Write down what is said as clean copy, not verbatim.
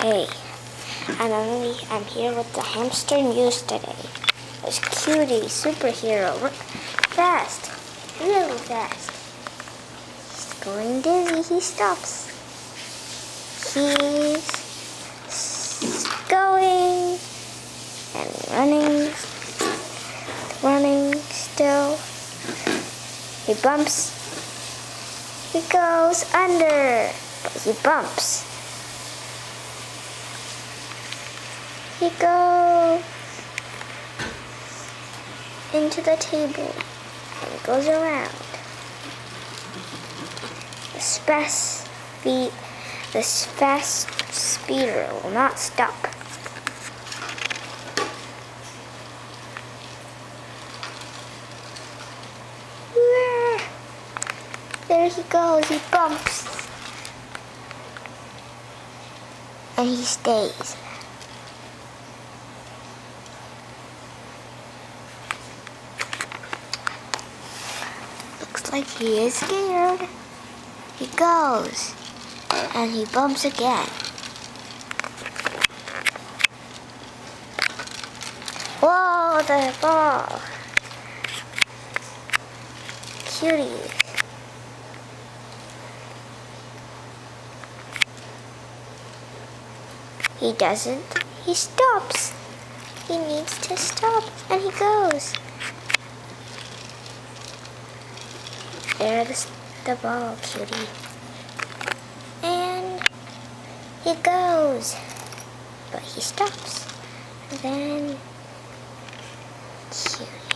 Hey, I'm here with the hamster news today. It's Cutie, superhero, fast, really fast. He's going dizzy, he stops. He's going and running still. He bumps. He goes under, but he bumps. He goes into the table and goes around. This fast speeder will not stop. There he goes, he bumps. And he stays. Looks like he is scared. He goes, and he bumps again. Whoa, the ball. Cutie. He doesn't. He stops. He needs to stop, and he goes. There's the ball, Cutie. And he goes. But he stops. And then Cutie.